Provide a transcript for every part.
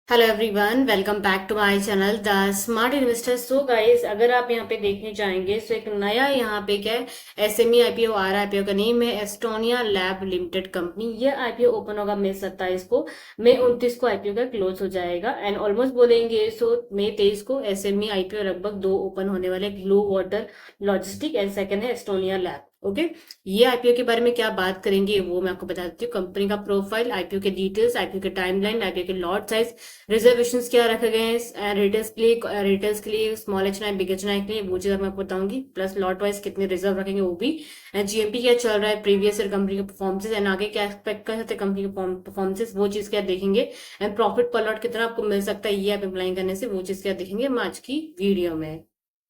Hello everyone, welcome back to my channel the smart investor. So guys, अगर आप यहाँ पे देखने जाएंगे तो एक नया यहाँ पे क्या है, एसएमई आईपीओ आ रहा है। आईपीओ का नेम है एस्टोनिया लैब लिमिटेड कंपनी। ये आईपीओ ओपन होगा मई 27 को। मई 29 को आईपीओ का क्लोज हो जाएगा एंड ऑलमोस्ट बोलेंगे सो मई 23 को एसएमई आईपीओ लगभग दो ओपन होने वाले, blue water logistic and second है एस्टोनिया लैब। ओके, ये आईपीओ के बारे में क्या बात करेंगे वो मैं आपको बता देती हूँ। कंपनी का प्रोफाइल, आईपीओ के डिटेल्स, आईपीओ के टाइमलाइन, आईपीओ के लॉट साइज, रिजर्वेशन क्या रखे गए हैं रिटेल्स के लिए small H nine big H nine के लिए, वो चीज मैं आपको बताऊंगी। प्लस लॉट वाइज कितने रिजर्व रखेंगे वो भी, एंड जीएमपी क्या चल रहा है, प्रीवियस ईयर कंपनी के परफॉर्मेंसेज एंड आगे क्या एक्सपेक्ट कर सकते हैं कंपनी के परफॉर्मेंसेज, वो चीज क्या देखेंगे। एंड प्रॉफिट पर लॉट कितना आपको मिल सकता है ये आप अप्लाई करने से, वो चीज क्या देखेंगे हम आज की वीडियो में।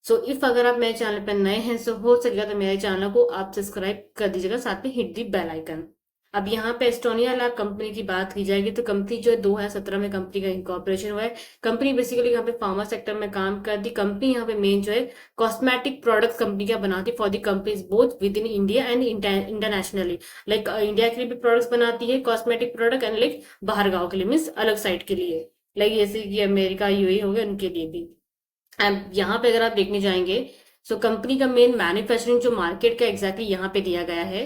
सो इफ अगर आप मेरे चैनल पर नए हैं तो हो सकेगा तो मेरे चैनल को आप सब्सक्राइब कर दीजिएगा, साथ में हिट दी बेल आइकन। अब यहाँ पे एस्टोनिया लैब कंपनी की बात की जाएगी तो कंपनी जो है 2017 में कंपनी का इनकॉर्पोरेशन हुआ है। कंपनी बेसिकली यहाँ पे फार्मा सेक्टर में काम करती। कंपनी यहाँ पे मेन जो है कॉस्मेटिक प्रोडक्ट्स कंपनी क्या बनाती for the companies both with in India and internationally. Like India के लिए भी प्रोडक्ट्स बनाती है कॉस्मेटिक प्रोडक्ट, एंड लाइक बाहर गाँव के लिए मीन्स अलग साइड के लिए, लाइक जैसे कि अमेरिका यूएई हो गया उनके लिए भी। एंड यहाँ पे अगर आप देखने जाएंगे तो कंपनी का मेन मैन्युफैक्चरिंग जो मार्केट का एग्जैक्टली यहाँ पे दिया गया है।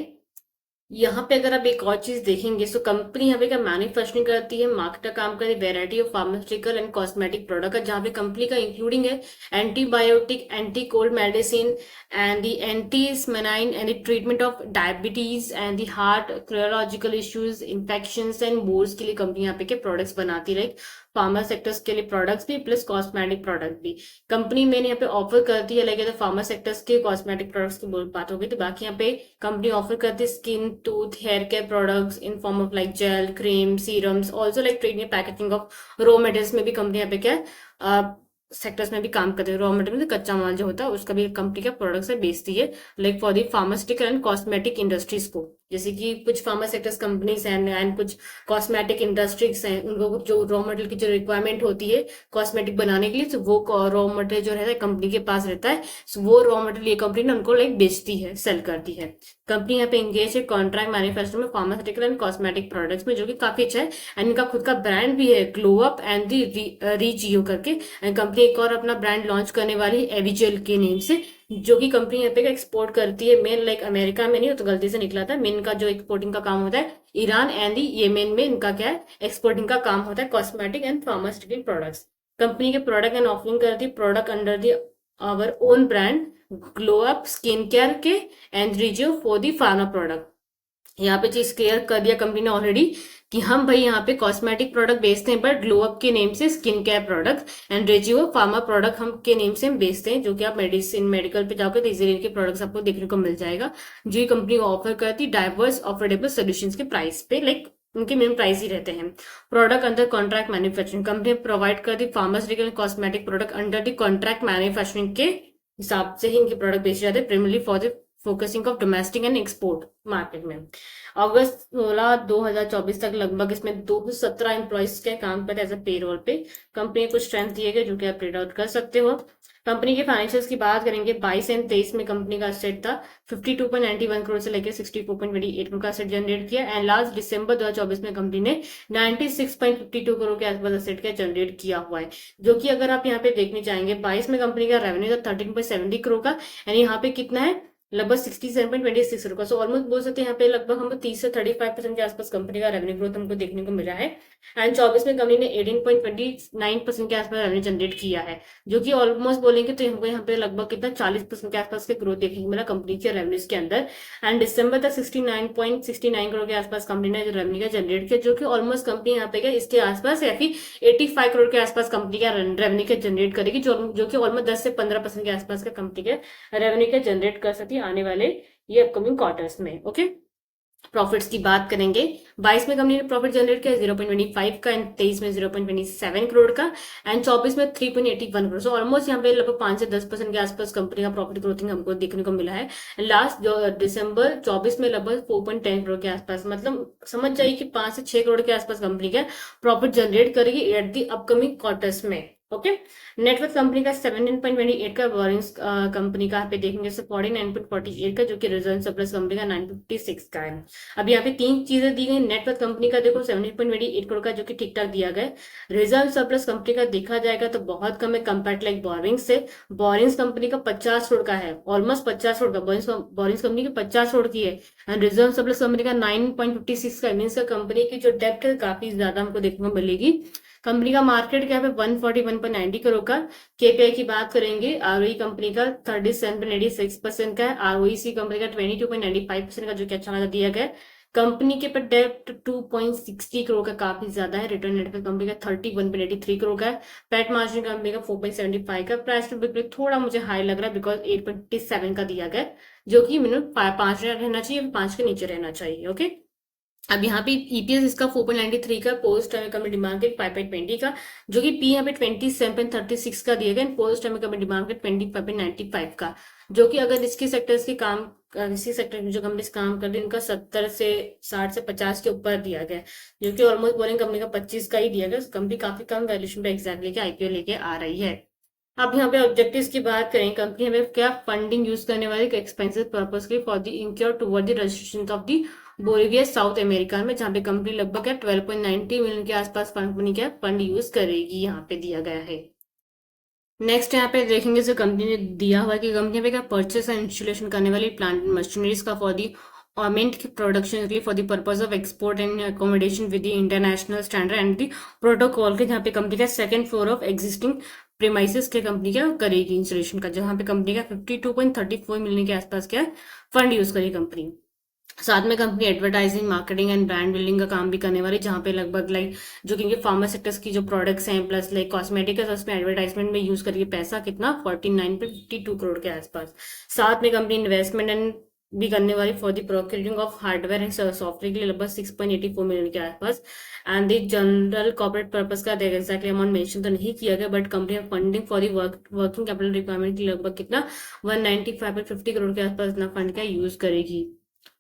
यहाँ पे अगर आप एक और चीज देखेंगे तो कंपनी यहाँ पे क्या मैन्युफैक्चरिंग करती है, मार्केट का काम करती है, variety of pharmaceutical and cosmetic product है, जहाँ पे कंपनी का इंक्लूडिंग है antibiotic, anti cold medicine and the antihistamine and the treatment of diabetes and the heart क्रोलॉजिकल इश्यूज, इन्फेक्शन एंड बोर्स के लिए कंपनी यहाँ पे के प्रोडक्ट्स बनाती है। फार्मा सेक्टर्स के लिए प्रोडक्ट्स भी प्लस कॉस्मेटिक प्रोडक्ट भी कंपनी मैंने यहाँ पे ऑफर करती है। लाइक फार्मा सेक्टर्स के कॉस्मेटिक प्रोडक्ट्स की बात होगी तो बाकी यहाँ पे कंपनी ऑफर करती है skin, tooth, hair care products in form of like gel, cream, serums, also like trading packaging of raw materials में भी कंपनी यहाँ पे क्या है सेक्टर्स में भी काम करते हैं। रॉ मटेरियल में कच्चा माल जो होता है उसका भी कंपनी का प्रोडक्ट्स है बेचती है, like for the pharmaceutical and cosmetic industries को। जैसे कि कुछ फार्मा सेक्टर्स कंपनीज हैं एंड कुछ कॉस्मेटिक इंडस्ट्रीज हैं, उनको जो रॉ मटेरियल की जो रिक्वायरमेंट होती है कॉस्मेटिक बनाने के लिए, तो वो रॉ मटेरियल जो रहता है कंपनी के पास रहता है। So वो रॉ मटेरियल ये कंपनी ना उनको लाइक बेचती है, सेल करती है। कंपनी यहाँ पे एंगेज है कॉन्ट्रैक्ट मैन्युफैक्चरिंग में फार्मास्यूटिकल एंड कॉस्मेटिक प्रोडक्ट्स में, जो कि काफी अच्छा है। एंड इनका खुद का ब्रांड भी है, glow up and the regio करके। एंड कंपनी एक और अपना ब्रांड लॉन्च करने वाली है एविजेल के नेम से, जो कि कंपनी यहाँ पे एक्सपोर्ट करती है। मेन लाइक अमेरिका में नहीं, तो गलती से निकला था। मेन का जो एक्सपोर्टिंग का काम होता है ईरान एंड दी येमेन में, इनका क्या है एक्सपोर्टिंग का काम होता है cosmetic and pharmaceutical products. Company के प्रोडक्ट एंड ऑफरिंग करती है product under the our own brand glow up skin care के एंड रिजियो फॉर दी फार्मा प्रोडक्ट। यहाँ पे चीज क्लियर कर दिया कंपनी ने ऑलरेडी कि हम भाई यहाँ पे कॉस्मेटिक प्रोडक्ट बेचते हैं, बट ग्लो अप के नेम से स्किन केयर प्रोडक्ट एंड रेजियो फार्मा प्रोडक्ट हम के नेम से हम बेचते हैं, जो कि आप मेडिसिन मेडिकल पे जाकर तो इजीली इनके प्रोडक्ट्स आपको देखने को मिल जाएगा। जो ये कंपनी ऑफर करती डाइवर्स अफोर्डेबल सोल्यूशंस के प्राइस पे, लाइक उनके मिनिमम प्राइस ही रहते हैं। Product under contract manufacturing company provide करती pharmaceutical and cosmetic product under the contract manufacturing के हिसाब से ही इनके प्रोडक्ट बेचे जाते हैं, primarily for the focusing of domestic and export market में। अगस्त 16 2024 तक लगभग इसमें 217 एम्प्लॉइज के काम करते एज ए पेरोल पे। कंपनी को कुछ स्ट्रेंथ दिए गए जो कि आप प्रिंट आउट कर सकते हो। कंपनी के फाइनेंशियल्स की बात करेंगे, 22 एंड 23 में कंपनी का असेट था 52.91 करोड़ से लेकर 64.28 करोड़ का असेट जनरेट किया। एंड लास्ट दिसंबर 2024 में कंपनी ने 96.52 करोड़ के आसपास असेट का जनरेट किया हुआ है। जो कि अगर आप यहाँ पे देखने जाएंगे 22 में कंपनी का रेवेन्यू था 13.70 करोड़ का, एंड यहाँ पे कितना है लगभग 67.26 करोड़ का। सो ऑलमोस्ट बोल सकते हैं यहाँ पे लगभग हमको 30 से 35% के आसपास कंपनी का रेवेन्यू ग्रोथ हमको देखने को मिला है। एंड 24 में कंपनी ने 18.29% के आसपास रेवेन्यू जनरेट किया है, जो कि ऑलमोस्ट बोलेंगे तो हमको यहाँ पे लगभग कितना 40% के आसपास के ग्रोथ देखने को मिला कंपनी के रेवेन्यूज के अंदर। एंड दिसंबर तक 69.69 करोड़ के आसपास कंपनी ने रेवेन्यू का जनरेट किया, जो कि ऑलमोस्ट कंपनी यहाँ पे क्या इसके आसपास या फिर 85 करोड़ के आसपास कंपनी का रेवेन्यू का जनरेट करेगी, जो कि ऑलमोस्ट 10 से 15% के आसपास का कंपनी के रेवेन्यू का जनरेट कर सकती है आने वाले ये अपकमिंग क्वार्टर्स में। ओके, प्रॉफिट्स की बात करेंगे, 22 में कंपनी ने प्रॉफिट जनरेट किया 0.25 का, एंड 23 में 0.27 करोड़ का, एंड 24 में 3.81 करोड़। सो ऑलमोस्ट यहाँ पे लगभग 5 से 10% के आसपास कंपनी का प्रॉफिट ग्रोथिंग हमको देखने को मिला है। लास्ट जो दिसंबर 24 में लगभग 4.10 करोड़ के आसपास, मतलब समझ जाइए कि 5 से 6 करोड़ के आसपास कंपनी का प्रॉफिट जनरेट करेगी एट दी अपकमिंग क्वार्टर्स में। ओके। नेटवर्क कंपनी का 17.28 का, बोरिंग्स कंपनी का यहाँ पे देखेंगे सो 49.48 का, जो कि रिजर्व सरप्लस कंपनी का 956 का है। अब यहाँ पे तीन चीजें दी गई। नेटवर्क कंपनी का देखो 17.28 करोड़ का, जो कि ठीक ठाक दिया गया है। रिजर्व सरप्लस कंपनी का देखा जाएगा तो बहुत कम है कंपेयर लाइक बोरिंग्स से। बोरिंग्स कंपनी का 50 करोड़ का है, ऑलमोस्ट 50 करोड़ का। बोरिंग्स कंपनी की 50 करोड़ की है, एंड रिजर्व सरप्लस कंपनी का 9.56 का। मीन्स का कंपनी की जो डेप्थ है काफी ज्यादा हमको देखने को मिलेगी। कंपनी का मार्केट कैप है 141.90 करोड़ का। केपीआई की बात करेंगे, आरओई कंपनी का 37.86% का है, आरओईसी कंपनी का 22.95% का, जो कि अच्छा खासा दिया गया है। कंपनी के पर डेप्ट 2.60 करोड़ का काफी ज्यादा है। रिटर्न नेटवर्क कंपनी का 31.83 करोड़ का है। पैट मार्जिन कंपनी का 4.75 का। प्राइस टू बुक थोड़ा मुझे हाई लग रहा है बिकॉज 8.57 का दिया गया है, जो कि मिनिमम 5 रहना चाहिए, 5 के नीचे रहना चाहिए। ओके। अब यहाँ पे ईपीएस इसका 4.93 का, पोस्ट कमिटी मार्केट 5.20 का, जो कि पी यहाँ पे 27.36 का दिया गया, पोस्ट कमिटी मार्केट 25.95 का, जो कि अगर इसके सेक्टर्स के काम, इसी सेक्टर में जो कंपनीज काम कर रही है, इनका 70 से 60 से 50 के ऊपर दिया गया है, जो कि ऑलमोस्ट बोरिंग कंपनी का 25 का ही दिया गया। कंपनी काफी कम वैल्यूएशन पे एग्जैक्ट लेके आईपीओ लेके आ रही है। अब यहाँ पे ऑब्जेक्टिव्स की बात करें, कंपनी हमें क्या फंडिंग यूज करने वाली एक्सपेंसिव पर्पस के फॉर द इंक्योर toward the registration of the Bolivia South America में, जहाँ पे कंपनी लगभग है 12.90 मिलियन के आसपास कंपनी क्या फंड यूज करेगी, यहाँ पे दिया गया है। नेक्स्ट यहाँ पे देखेंगे जो कंपनी ने दिया हुआ है कि कंपनी पे क्या परचेस एंड इंस्टॉलेशन करने वाली प्लांट मशीनरीज का फॉर दी ऑर्मेंट प्रोडक्शन के लिए for the purpose of export and accommodation with the international standard and the protocol के, जहाँ पे कंपनी का second floor of existing premises के कंपनी क्या करेगी इंस्टॉलेशन का, जहाँ पे कंपनी का 52.34 मिलियन के आसपास क्या फंड यूज करेगी कंपनी। साथ में company advertising, marketing and brand building का काम भी करने वाली, जहाँ पे लगभग लाइक जो कि फार्मा सेक्टर्स की जो प्रोडक्ट्स हैं प्लस लाइक कॉस्मेटिक्स, उसमें एडवर्टाइजमेंट में यूज करके पैसा कितना 49.52 करोड़ के आसपास। साथ में कंपनी इन्वेस्टमेंट एंड भी करने वाली for the procuring of hardware and software के लिए लगभग 6.84 मिलियन के आसपास। And the general corporate purpose का एग्जैक्टली अमाउंट मेंशन तो नहीं किया गया, but company funding for the working capital requirement की लगभग कितना 195.50 करोड़ के आसपास इतना फंड का यूज करेगी,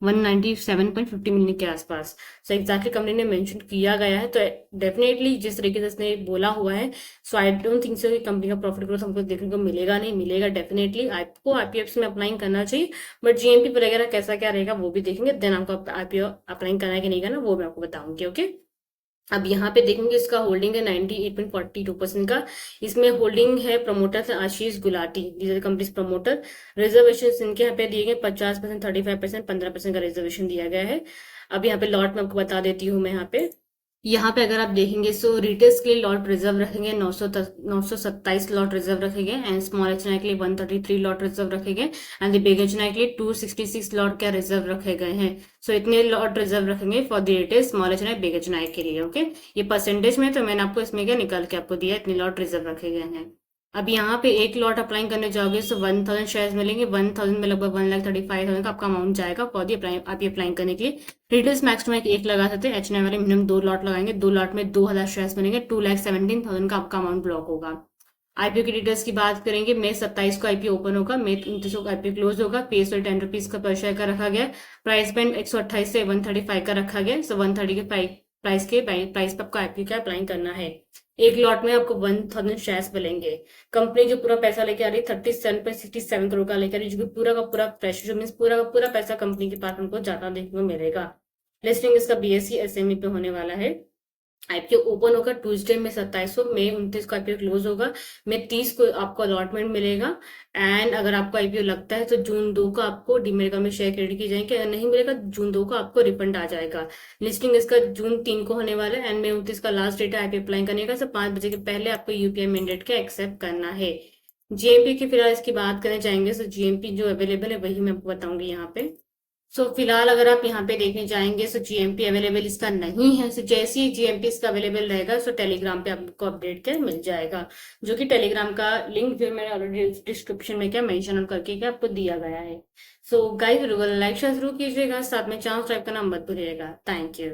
197.50 मिलियन के आसपास। सो एग्जैक्टली कंपनी ने मेंशन किया गया है, तो डेफिनेटली जिस तरीके से इसने बोला हुआ है, सो आई डोंट थिंक सो कि कंपनी का प्रॉफिट ग्रोथ हमको देखने को मिलेगा, नहीं मिलेगा। डेफिनेटली आपको आईपीएफ में अप्लाई करना चाहिए, बट जीएमपी वगैरह कैसा क्या रहेगा वो भी देखेंगे, देन आपको आईपीओ अप्लाई करना है कि नहीं करना वो मैं आपको बताऊंगी। ओके। अब यहाँ पे देखेंगे इसका होल्डिंग है 98.42% का। इसमें होल्डिंग है promoter Ashish Gulati, these companies promoter. Reservation इनके यहाँ पे दिए गए 50%, 35%, 15% का रिजर्वेशन दिया गया है। अब यहाँ पे लॉट में आपको बता देती हूँ मैं। यहाँ पे अगर आप देखेंगे सो रिटेल्स के लिए लॉट रिजर्व रखेंगे 927 लॉट रिजर्व रखेंगे, एंड स्मॉल एचएनआई के लिए 133 लॉट रिजर्व रखेंगे, एंड द बिग एचएनआई के लिए 266 लॉट क्या रिजर्व रखे गए हैं। सो इतने लॉट रिजर्व रखेंगे for the retail, small HNI, big HNI के लिए। ओके। ये परसेंटेज में, तो मैंने आपको इसमें क्या निकाल के आपको दिया, इतने लॉट रिजर्व रखे गए हैं। अब यहाँ पे एक लॉट अप्लाई करने जाओगे तो 1000 शेयर्स मिलेंगे, 1000 में लगभग 1,35,000 का आपका अमाउंट जाएगा फॉर दी आप अप्लाई करने के लिए। रिटेल्स मैक्स टू मैक्स एक लगा सकते हैं, एचएनआई वाले मिनिमम 2 लॉट लगाएंगे, 2 लॉट में 2000 शेयर्स मिलेंगे, 2,17,000 का आपका अमाउंट ब्लॉक होगा। आईपीओ की डिटेल्स की बात करेंगे, मई 27 को आईपीओ ओपन होगा, मई 29 को आईपीओ क्लोज होगा। पेस रेट 10 रुपीज का पर शेयर का रखा गया। प्राइस बैंड 128 से 135 का रखा गया। सो 130 के प्राइस पे आपको आईपीओ का अप्लाई करना है। एक लॉट में आपको 1000 शेयर्स मिलेंगे। कंपनी जो पूरा पैसा लेके आ रही है 37.67 करोड़ का लेकर आ रही है, जो कि पूरा का पूरा प्रेशर मीन पूरा का पूरा पैसा कंपनी के पास हमको ज्यादा देखने को मिलेगा। लिस्टिंग इसका बीएससी एसएमई पे होने वाला है। आईपीओ ओपन होगा ट्यूसडे में 27 को, मई 29 को आईपीओ क्लोज होगा, मई 30 को आपको अलॉटमेंट मिलेगा। एंड अगर आपको आईपीओ लगता है तो जून 2 को आपको डीमेट में शेयर क्रेडिट की जाएंगे, अगर नहीं मिलेगा जून 2 को आपको रिफंड आ जाएगा। लिस्टिंग इसका जून 3 को होने वाला है, एंड मई 29 का लास्ट डेट है आईपीओ अप्लाई करने का। सब 5 बजे के पहले आपको यूपीआई मैंडेट का एक्सेप्ट करना है। जीएमपी की फिलहाल इसकी बात करने जाएंगे तो जीएमपी जो अवेलेबल है वही मैं आपको बताऊंगी यहाँ पे। सो फिलहाल अगर आप यहाँ पे देखने जाएंगे सो जीएमपी अवेलेबल इसका नहीं है। सो जैसे ही जीएमपी इसका अवेलेबल रहेगा सो टेलीग्राम पे आपको अपडेट क्या मिल जाएगा, जो कि टेलीग्राम का लिंक जो मैंने ऑलरेडी डिस्क्रिप्शन में क्या मेंशन करके क्या आपको दिया गया है। सो गाइस वीडियो को लाइक शेयर जरूर कीजिएगा, साथ में चैनल सब्सक्राइब करना मत भूलिएगा। Thank you.